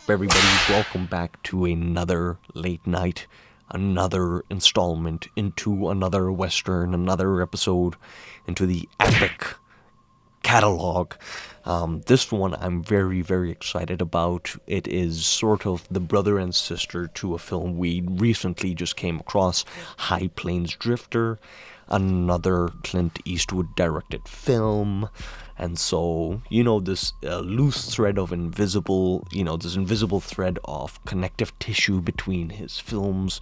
Everybody? Welcome back to another late night, another installment into another Western, another episode into the epic catalog. This one I'm very, very excited about. It is sort of the brother and sister to a film we recently just came across, High Plains Drifter, another Clint Eastwood directed film. And so, this loose thread of this invisible thread of connective tissue between his films,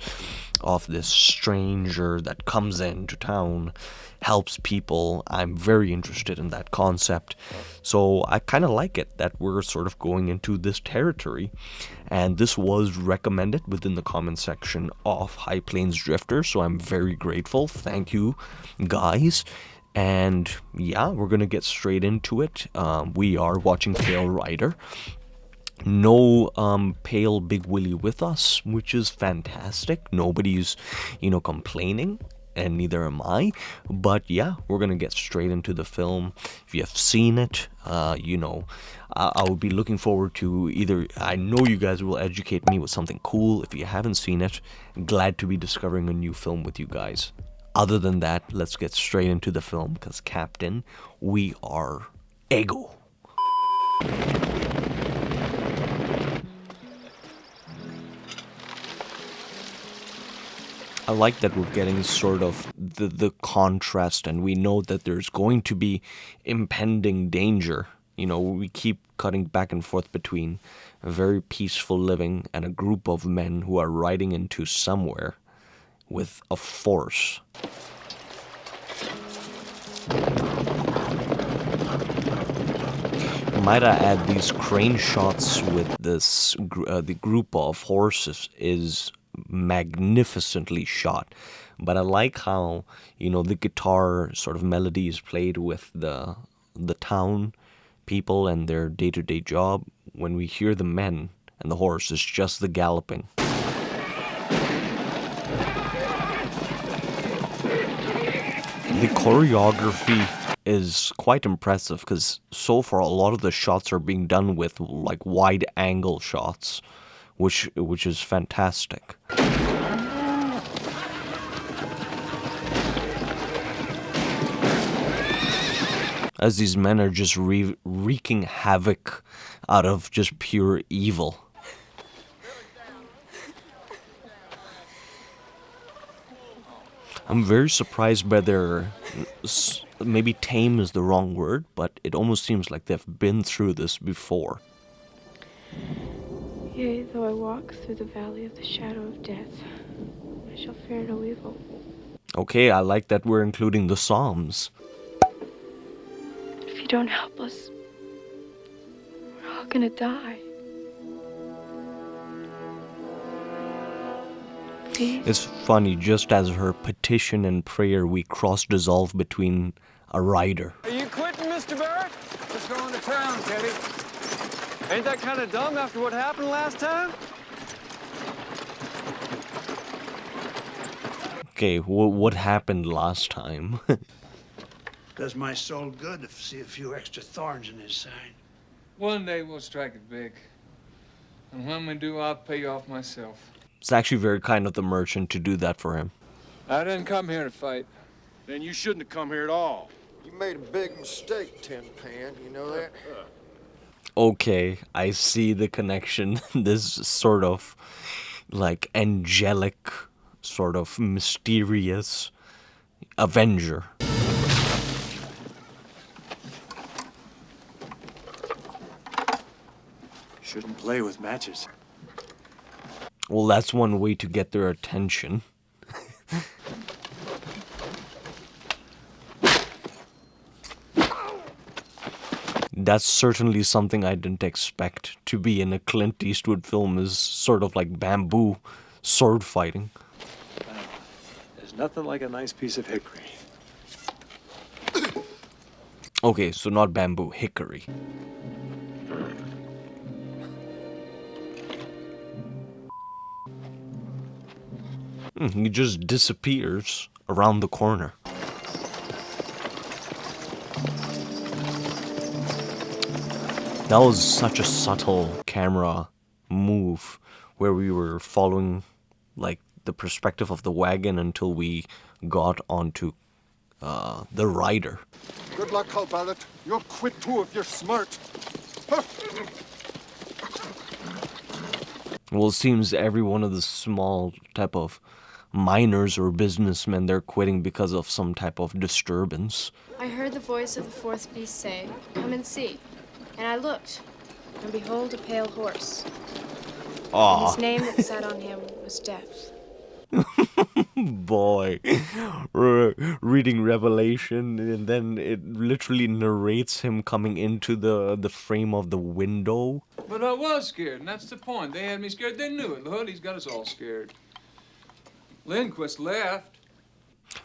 of this stranger that comes into town, helps people. I'm very interested in that concept. So I kind of like it that we're sort of going into this territory. And this was recommended within the comment section of High Plains Drifter. So I'm very grateful. Thank you, guys. And yeah, we're going to get straight into it. We are watching Pale Rider. No Pale Big Willie with us, which is fantastic. Nobody's, complaining, and neither am I. But yeah, we're going to get straight into the film. If you have seen it, I would be looking forward to either, I know you guys will educate me with something cool. If you haven't seen it, glad to be discovering a new film with you guys. Other than that, let's get straight into the film, because Captain, we are Ego. I like that we're getting sort of the contrast, and we know that there's going to be impending danger. We keep cutting back and forth between a very peaceful living and a group of men who are riding into somewhere with a force. Might I add, these crane shots with this the group of horses is magnificently shot. But I like how the guitar sort of melody is played with the town people and their day-to-day job. When we hear the men and the horse, it's just the galloping. The choreography is quite impressive, because so far a lot of the shots are being done with like wide angle shots, which is fantastic. As these men are just wreaking havoc out of just pure evil. I'm very surprised by their, maybe tame is the wrong word, but it almost seems like they've been through this before. Yea, though I walk through the valley of the shadow of death, I shall fear no evil. Okay, I like that we're including the Psalms. If you don't help us, we're all gonna die. Please. It's funny, just as her petition and prayer, we cross-dissolve between a rider. Are you quitting, Mr. Barrett? Let's go into town, Teddy. Ain't that kind of dumb after what happened last time? Okay, what happened last time? Does my soul good to see a few extra thorns in his side. One day we'll strike it big. And when we do, I'll pay you off myself. It's actually very kind of the merchant to do that for him. I didn't come here to fight. Then you shouldn't have come here at all. You made a big mistake, Tin Pan. You know that? Okay, I see the connection. This sort of like angelic, sort of mysterious avenger. Shouldn't play with matches. Well, that's one way to get their attention. That's certainly something I didn't expect to be in a Clint Eastwood film, is sort of like bamboo sword fighting. There's nothing like a nice piece of hickory. Okay, so not bamboo, hickory. He just disappears around the corner. That was such a subtle camera move where we were following like the perspective of the wagon until we got onto the rider. Good luck, Hull Barrett. You'll quit too if you're smart. Well, it seems every one of the small type of miners or businessmen, they're quitting because of some type of disturbance. I heard the voice of the fourth beast say, "Come and see." And I looked, and behold, a pale horse. And his name that sat on him was Death. Boy, reading Revelation, and then it literally narrates him coming into the frame of the window. But I was scared, and that's the point. They had me scared. They knew it. The hoodie's got us all scared. Lindquist left.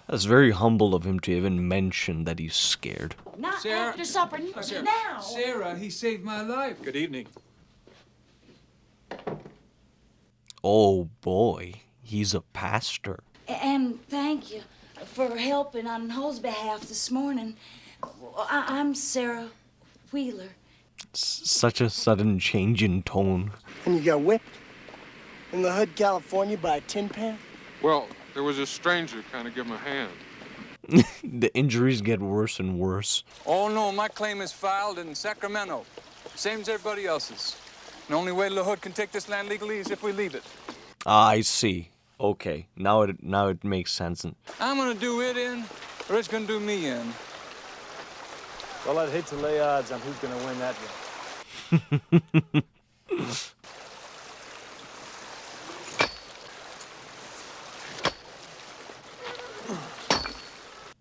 That's very humble of him to even mention that he's scared. Not Sarah- after supper, Sarah, now. Sarah, he saved my life. Good evening. Oh boy, he's a pastor. And thank you for helping on Hull's behalf this morning. I'm Sarah Wheeler. Such a sudden change in tone. And you got whipped in the hood, California, by a tin pan? Well, there was a stranger kind of give him a hand. The injuries get worse and worse. Oh, no, my claim is filed in Sacramento. Same as everybody else's. The only way La Hood can take this land legally is if we leave it. I see. Okay, now it makes sense. I'm gonna do it in, or it's gonna do me in. Well, I'd hate to lay odds on who's going to win that one.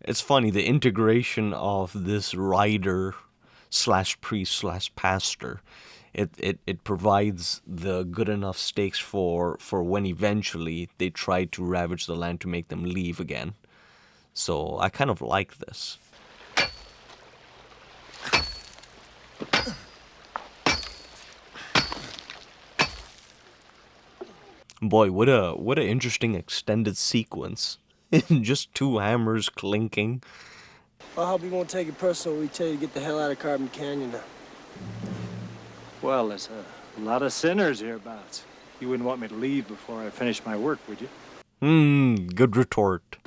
It's funny, the integration of this rider slash priest slash pastor, it provides the good enough stakes for when eventually they try to ravage the land to make them leave again. So I kind of like this. Boy, what a interesting extended sequence. Just two hammers clinking. I hope you won't take it personal when we tell you to get the hell out of Carbon Canyon now. Well, there's a lot of sinners hereabouts. You wouldn't want me to leave before I finish my work, would you? Good retort.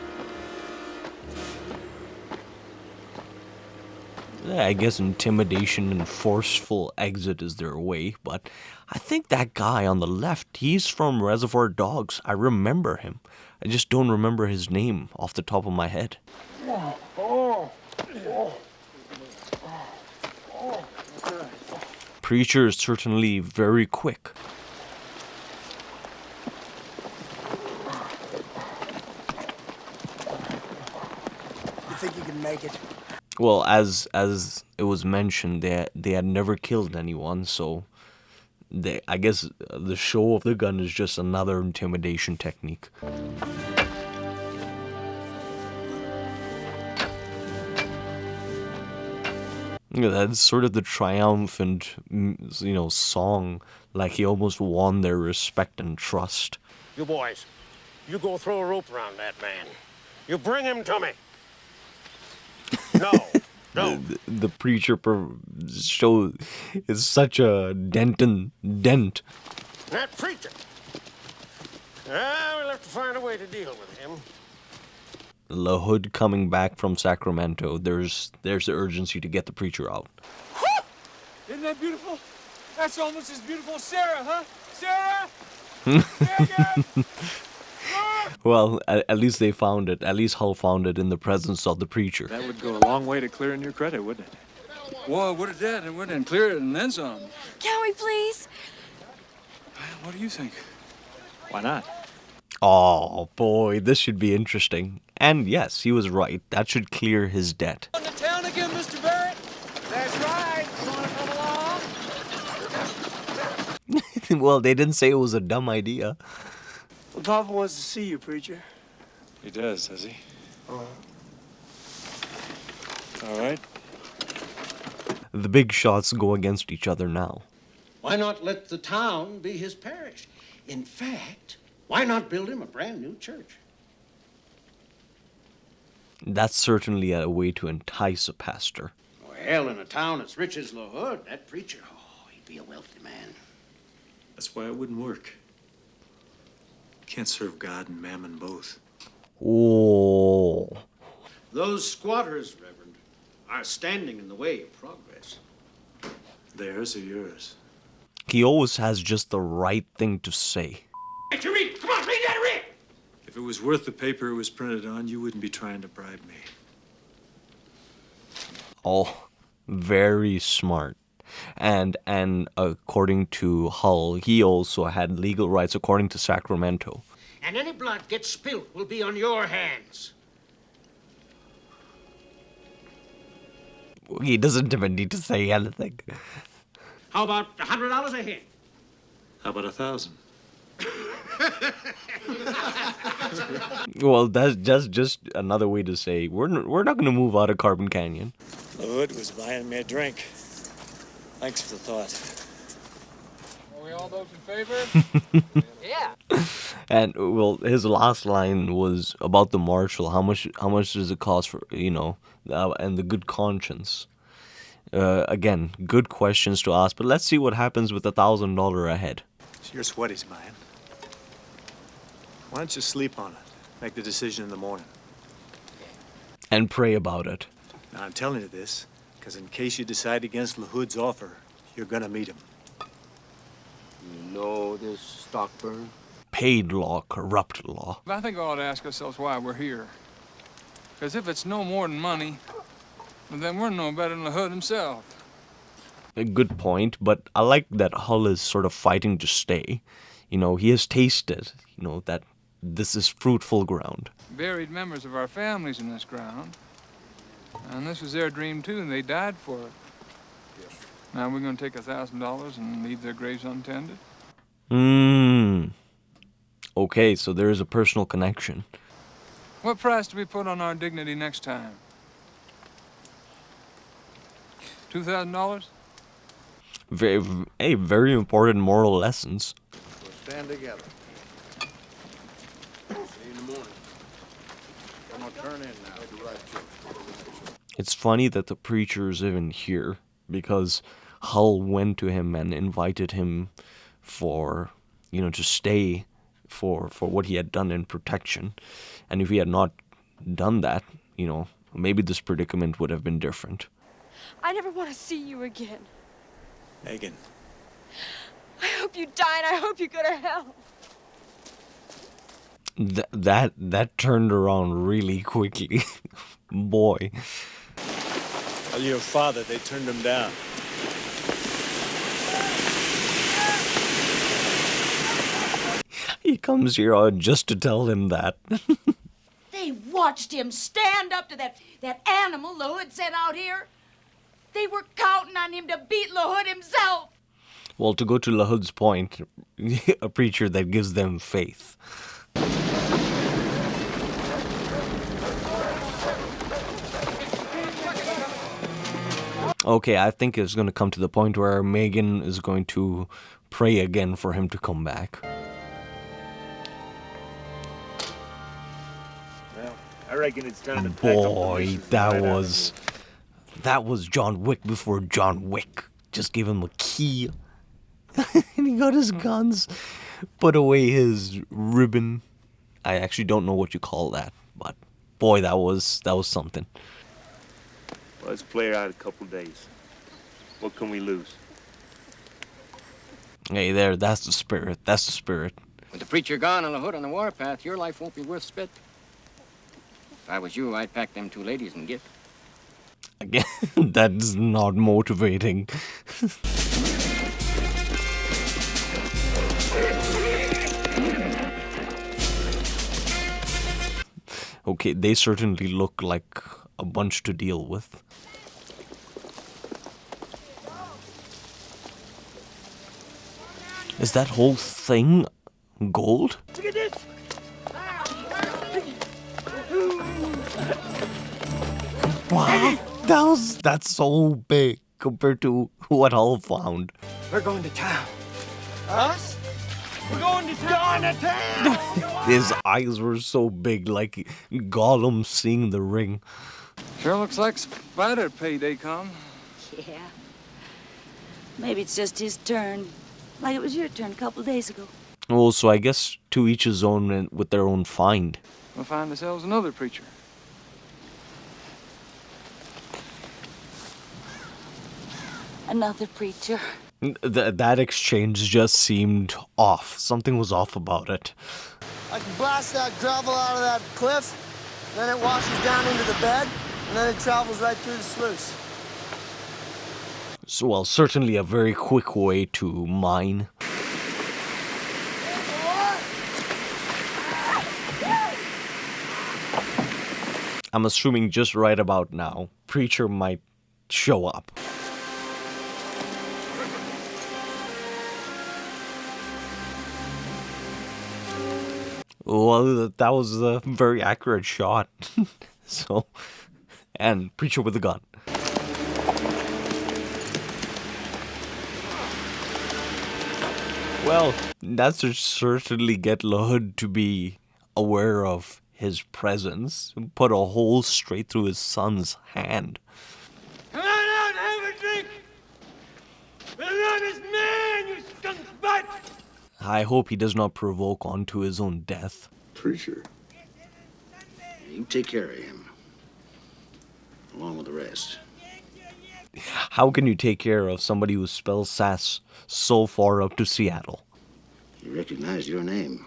Yeah, I guess intimidation and forceful exit is their way, but I think that guy on the left, he's from Reservoir Dogs. I remember him. I just don't remember his name off the top of my head. Preacher is certainly very quick. You think you can make it? Well, as it was mentioned, they had never killed anyone, so I guess the show of the gun is just another intimidation technique. Yeah, that's sort of the triumphant, song, like he almost won their respect and trust. You boys, you go throw a rope around that man. You bring him to me. No, no. The preacher show is such a dent. That preacher. We'll have to find a way to deal with him. La Hood coming back from Sacramento, there's the urgency to get the preacher out. Isn't that beautiful? That's almost as beautiful as Sarah, huh? Sarah? Sarah? Well, at least they found it. At least Hull found it in the presence of the preacher. That would go a long way to clearing your credit, wouldn't it? Whoa, what is that? And what? And clear it and then some. Can we please? What do you think? Why not? Oh, boy, this should be interesting. And yes, he was right. That should clear his debt. On to town again, Mr. Barrett? That's right. You want to come along? Well, they didn't say it was a dumb idea. Well, Papa wants to see you, preacher. He does he? All right. The big shots go against each other now. Why not let the town be his parish? In fact, why not build him a brand new church? That's certainly a way to entice a pastor. Well, in a town as rich as La Hood, that preacher, he'd be a wealthy man. That's why it wouldn't work. Can't serve God and mammon both. Oh. Those squatters, Reverend, are standing in the way of progress. Theirs or yours? He always has just the right thing to say. Hey, you read! Come on, read that, read! If it was worth the paper it was printed on, you wouldn't be trying to bribe me. Oh, very smart. And according to Hull, he also had legal rights according to Sacramento. And any blood gets spilt will be on your hands. He doesn't even need to say anything. How about $100 a head? How about 1,000? Well, that's just another way to say we're not going to move out of Carbon Canyon. Lord was buying me a drink. Thanks for the thought. Are we all those in favor? Yeah. And well, his last line was about the marshal. How much does it cost for, and the good conscience. Again, good questions to ask, but let's see what happens with $1,000 a head. It's your sweaties, man. Why don't you sleep on it? Make the decision in the morning. And pray about it. Now, I'm telling you this, because in case you decide against LaHood's offer, you're gonna meet him. You know this Stockburn? Paid law, corrupt law. I think we ought to ask ourselves why we're here. Because if it's no more than money, then we're no better than the hood himself. A good point, but I like that Hull is sort of fighting to stay. He has tasted, that this is fruitful ground. Buried members of our families in this ground. And this was their dream, too, and they died for it. Now we're going to take $1,000 and leave their graves untended? Okay, so there is a personal connection. What price do we put on our dignity next time? $2,000? Very important moral lessons. We'll stand together. See you in the morning. I'm gonna turn in now. Do right, Jim. It's funny that the preacher is even here, because Hull went to him and invited him for, to stay for what he had done in protection. And if he had not done that, maybe this predicament would have been different. I never want to see you again. Megan. I hope you die and I hope you go to hell. That turned around really quickly. Boy. Well, your father, they turned him down. He comes here just to tell him that. They watched him stand up to that animal LaHood sent out here. They were counting on him to beat LaHood himself. Well, to go to LaHood's point, a preacher that gives them faith. Okay, I think it's going to come to the point where Megan is going to pray again for him to come back. Well, I reckon it's time to Boy, that was John Wick before John Wick. Just gave him a key. And he got his guns. Put away his ribbon. I actually don't know what you call that, but boy, that was something. Well, let's play her out a couple days. What can we lose? Hey there, that's the spirit. That's the spirit. With the preacher gone and LaHood on the warpath, your life won't be worth spit. If I was you, I'd pack them two ladies and get. Again, that's not motivating. Okay, they certainly look like a bunch to deal with. Is that whole thing gold? Look at this! Wow, that's so big compared to what Hull found. We're going to town. Us? We're going to town! His eyes were so big, like Gollum seeing the ring. Sure looks like Spider payday come. Yeah. Maybe it's just his turn. Like it was your turn a couple of days ago. Well, so I guess to each his own and with their own find. We'll find ourselves another preacher. Another preacher. That exchange just seemed off. Something was off about it. I can blast that gravel out of that cliff, then it washes down into the bed, and then it travels right through the sluice. So, well, certainly a very quick way to mine. I'm assuming just right about now, Preacher might show up. Well, that was a very accurate shot. So, and Preacher with a gun. Well, that should certainly get LaHood to be aware of his presence and put a hole straight through his son's hand. Come on out and have a drink! The run is man, you skunk butt! I hope he does not provoke onto his own death. Preacher. You take care of him. Along with the rest. How can you take care of somebody who spells sass so far up to Seattle? He recognized your name.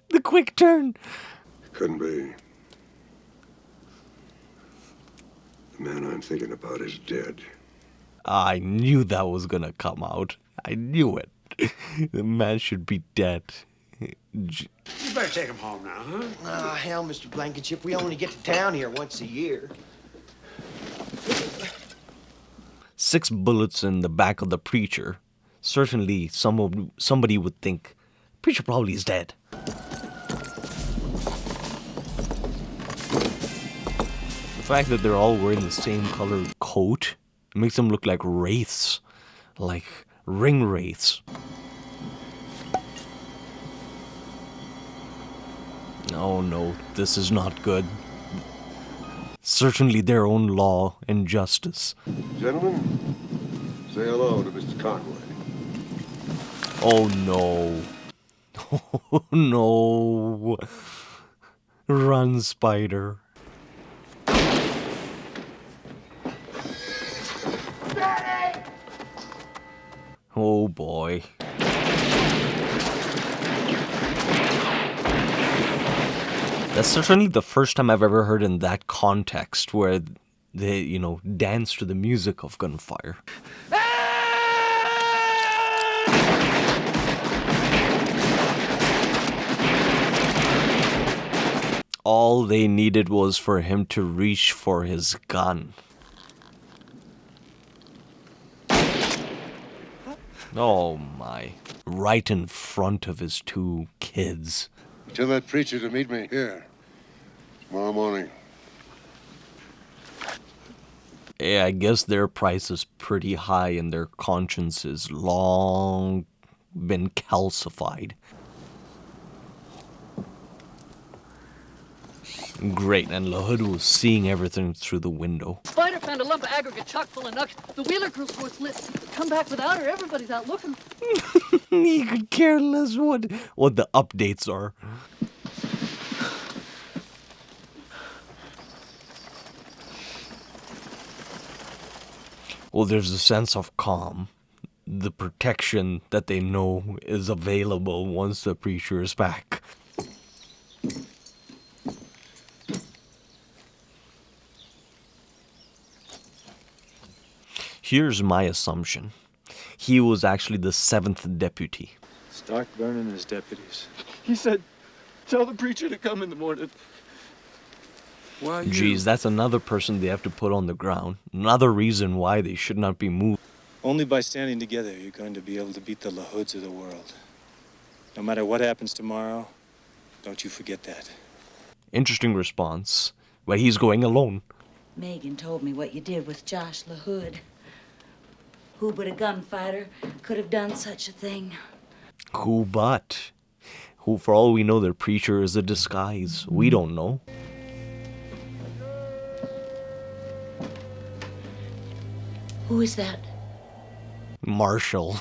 The quick turn. Couldn't be. The man I'm thinking about is dead. I knew that was gonna come out. I knew it. The man should be dead. You better take him home now, huh? Ah, hell, Mr. Blankenship, we only get to town here once a year. 6 bullets in the back of the Preacher. Certainly somebody would think, Preacher probably is dead. The fact that they're all wearing the same colored coat makes them look like wraiths. Like ring wraiths. Oh no, this is not good. Certainly their own law and justice. Gentlemen, say hello to Mr. Conway. Oh no. Oh no. Run, Spider. Oh boy. That's certainly the first time I've ever heard in that context where they, dance to the music of gunfire. All they needed was for him to reach for his gun. Oh my. Right in front of his 2 kids. Tell that preacher to meet me here tomorrow morning. Yeah, I guess their price is pretty high and their conscience is long been calcified. Great, and LaHood was seeing everything through the window. Spider found a lump of aggregate chock full of nuts. The Wheeler girl's force lit. Come back without her, everybody's out looking. He could care less what the updates are. Well, there's a sense of calm. The protection that they know is available once the Preacher is back. Here's my assumption. He was actually the 7th deputy. Stark burning his deputies. He said, tell the preacher to come in the morning. Well, Geez, that's another person they have to put on the ground. Another reason why they should not be moved. Only by standing together you're going to be able to beat the LaHoods of the world. No matter what happens tomorrow, don't you forget that. Interesting response. But he's going alone. Megan told me what you did with Josh LaHood. Who but a gunfighter could have done such a thing? Who but? Who, for all we know, their Preacher is a disguise. We don't know. Who is that? Marshall.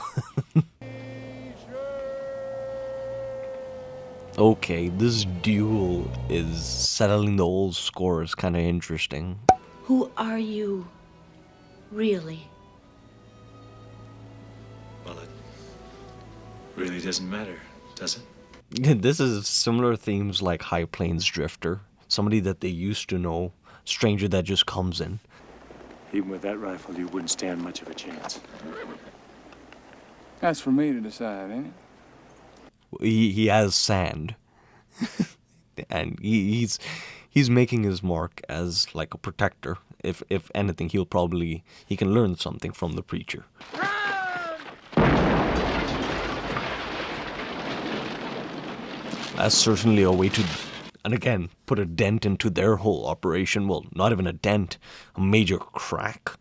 Okay, this duel is settling the old scores, kind of interesting. Who are you, really? Well, it really doesn't matter, does it? This is similar themes like High Plains Drifter. Somebody that they used to know, stranger that just comes in. Even with that rifle, you wouldn't stand much of a chance. That's for me to decide, ain't it? He has sand. And he's making his mark as like a protector. If anything, he can learn something from the preacher. That's certainly a way to, and again, put a dent into their whole operation. Well, not even a dent, a major crack.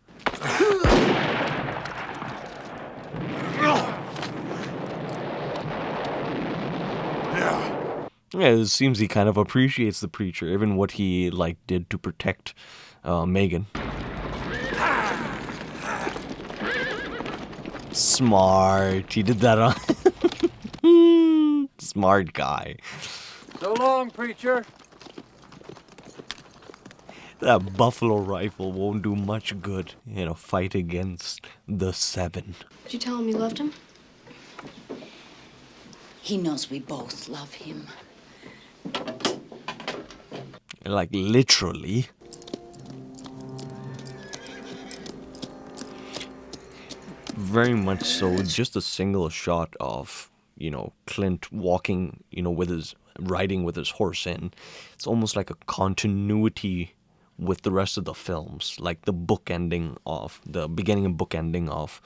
Yeah, it seems he kind of appreciates the preacher, even what he did to protect Megan. Smart. He did that on. Smart guy. So long, preacher. That buffalo rifle won't do much good in a fight against the 7. Did you tell him you loved him? He knows we both love him. Like, literally. Very much so. Just a single shot of, Clint walking, riding with his horse in. It's almost like a continuity with the rest of the films. Like the beginning and book ending of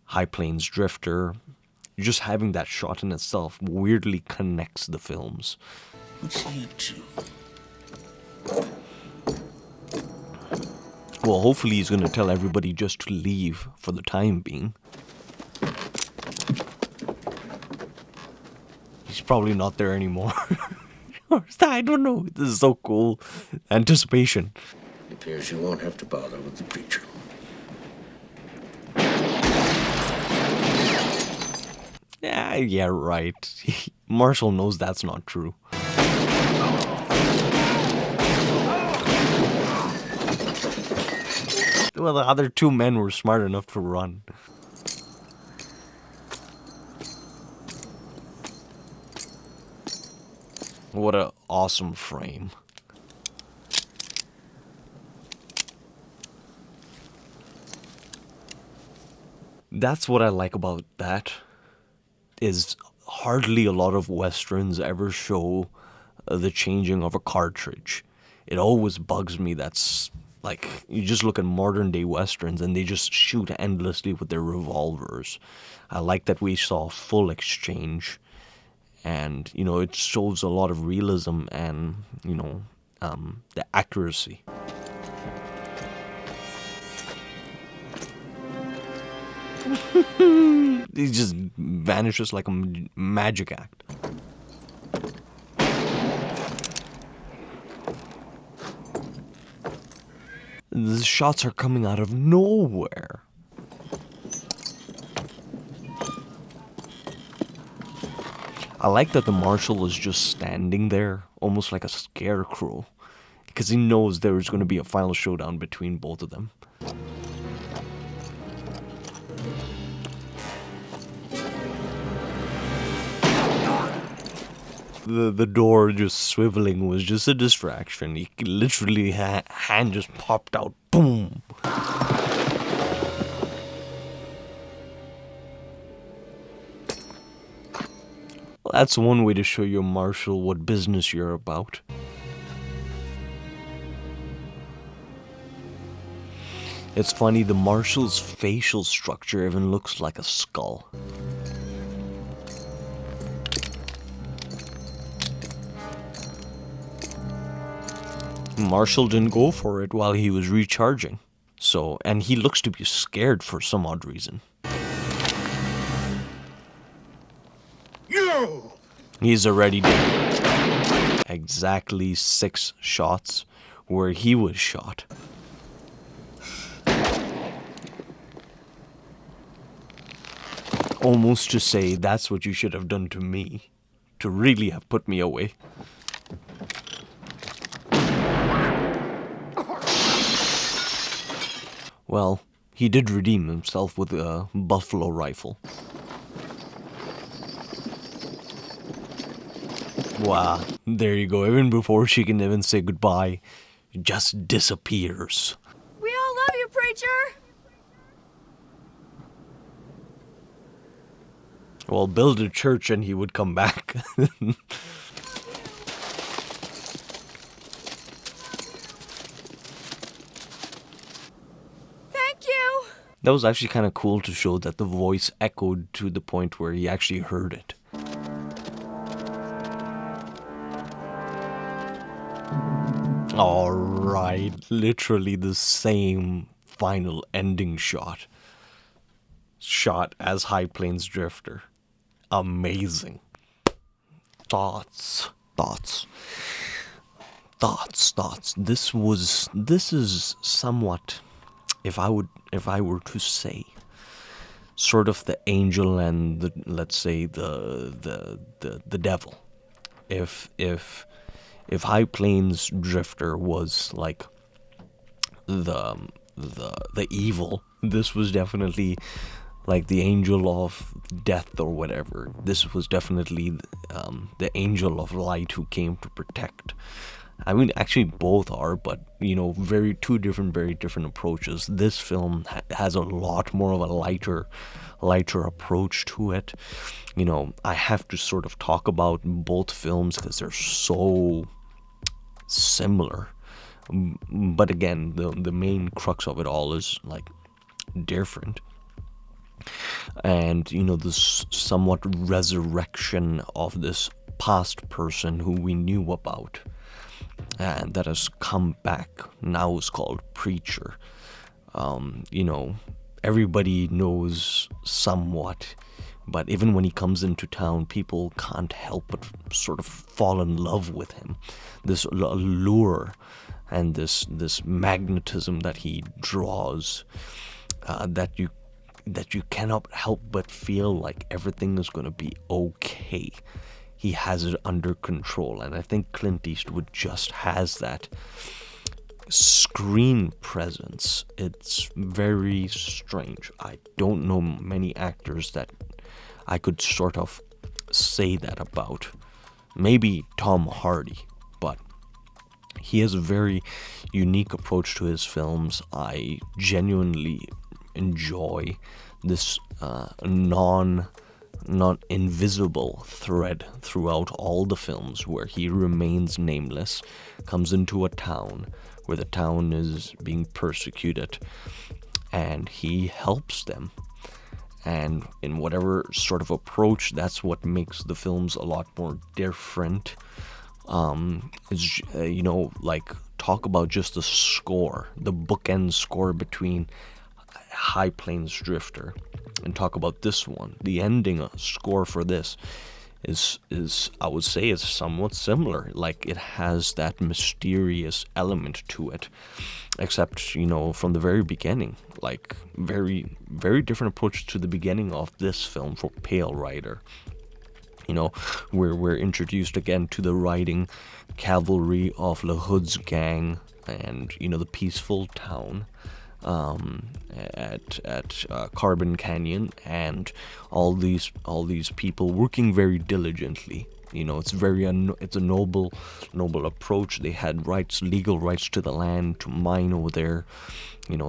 High Plains Drifter. Just having that shot in itself weirdly connects the films. What's he up to? Well, hopefully he's going to tell everybody just to leave for the time being. He's probably not there anymore. I don't know. This is so cool. Anticipation. It appears you won't have to bother with the preacher. Yeah, right. Marshall knows that's not true. Well, the other 2 men were smart enough to run. What an awesome frame. That's what I like about that. Is hardly a lot of westerns ever show the changing of a cartridge. It always bugs me. That's like, you just look at modern day westerns and they just shoot endlessly with their revolvers. I like that we saw full exchange, and it shows a lot of realism and the accuracy. He just vanishes like a magic act. The shots are coming out of nowhere. I like that the marshal is just standing there, almost like a scarecrow, because he knows there's going to be a final showdown between both of them. The door just swiveling was just a distraction. He literally hand just popped out. Boom. Well, that's one way to show your marshal what business you're about. It's funny, the marshal's facial structure even looks like a skull. Marshall didn't go for it while he was recharging. So, and he looks to be scared for some odd reason. You! He's already dead. Exactly 6 shots where he was shot. almost to say that's what you should have done to me, to really have put me away. Well, he did redeem himself with a buffalo rifle. Wow, there you go. Even before she can even say goodbye, just disappears. We all love you, preacher. Well, build a church and he would come back. Thank you. That was actually kind of cool to show that the voice echoed to the point where he actually heard it. Alright, literally the same final ending shot. Shot as High Plains Drifter. Amazing. Thoughts. This is somewhat, if I were to say, sort of the angel and the, let's say, the devil. If High Plains Drifter was like the evil, this was definitely like the angel of death or whatever. This was definitely the angel of light who came to protect. I mean, actually both are, but very different approaches. This film has a lot more of a lighter approach to it. I have to sort of talk about both films because they're so similar. But again, the main crux of it all is like different. And this somewhat resurrection of this past person who we knew about, and that has come back now is called Preacher. Everybody knows somewhat, but even when he comes into town, people can't help but sort of fall in love with him. This allure and this magnetism that he draws, that you cannot help but feel like everything is going to be okay. He has it under control, and I think Clint Eastwood just has that screen presence. It's very strange. I don't know many actors that I could sort of say that about. Maybe Tom Hardy, but he has a very unique approach to his films. I genuinely enjoy this non-invisible thread throughout all the films where he remains nameless, comes into a town where the town is being persecuted, and he helps them. And in whatever sort of approach, that's what makes the films a lot more different. Talk about just the score, the bookend score between High Plains Drifter, and talk about this one. The ending score for this is I would say is somewhat similar. Like, it has that mysterious element to it, except from the very beginning. Like, very very different approach to the beginning of this film for Pale Rider. We're introduced again to the riding cavalry of La Hood's gang, and the peaceful town at Carbon Canyon, and all these people working very diligently. It's it's a noble approach. They had legal rights to the land to mine over there.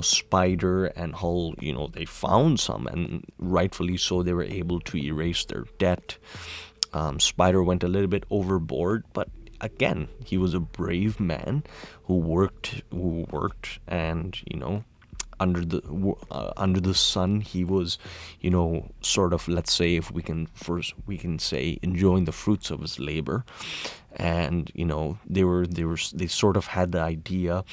Spider and Hull, they found some, and rightfully so, they were able to erase their debt. Spider went a little bit overboard, but again, he was a brave man who worked, and under the sun, he was, sort of, let's say, if we can say, enjoying the fruits of his labor. And they sort of had the idea,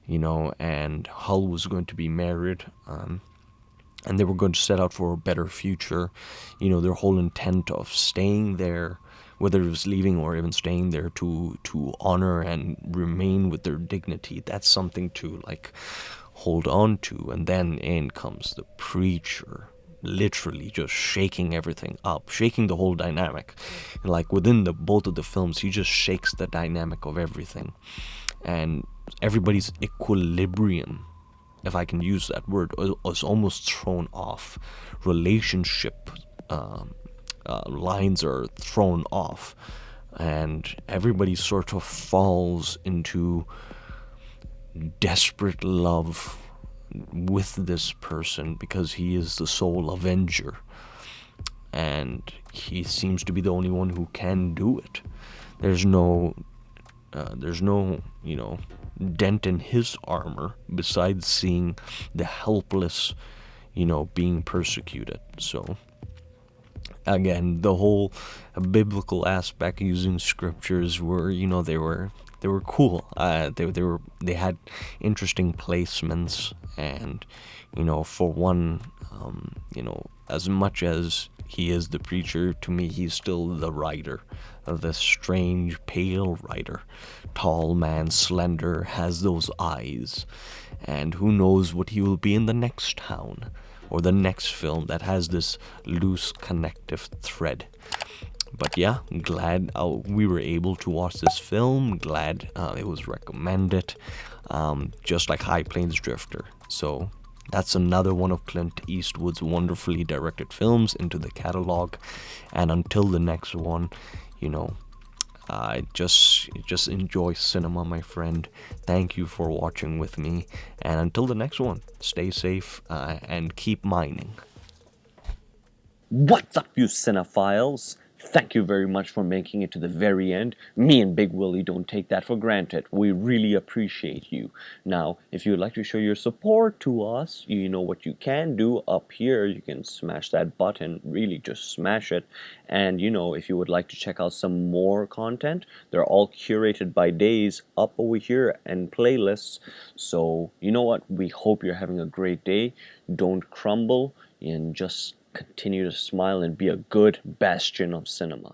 and Hull was going to be married, and they were going to set out for a better future. Their whole intent of staying there, whether it was leaving or even staying there, to honor and remain with their dignity. That's something to hold on to. And then in comes the preacher. literally just shaking everything up, shaking the whole dynamic. Like within both of the films, he just shakes the dynamic of everything, and everybody's equilibrium, if I can use that word, was almost thrown off. Relationship lines are thrown off, and everybody sort of falls into desperate love with this person because he is the sole avenger, and he seems to be the only one who can do it. There's no dent in his armor besides seeing the helpless, being persecuted. So again, the whole biblical aspect using scriptures were, they were cool. They had interesting placements, and for one, as much as he is the preacher, to me he's still the writer, of this strange pale writer. Tall man, slender, has those eyes, and who knows what he will be in the next town or the next film that has this loose connective thread. But yeah, glad we were able to watch this film. Glad it was recommended, just like High Plains Drifter. So that's another one of Clint Eastwood's wonderfully directed films into the catalog. And until the next one, just enjoy cinema, my friend. Thank you for watching with me. And until the next one, stay safe and keep mining. What's up, you cinephiles? Thank you very much for making it to the very end. Me and Big Willie don't take that for granted. We really appreciate you. Now, if you'd like to show your support to us, you know what you can do up here. You can smash that button, really just smash it. And if you would like to check out some more content, they're all curated by days up over here and playlists. So, you know what? We hope you're having a great day. Don't crumble and just continue to smile and be a good bastion of cinema.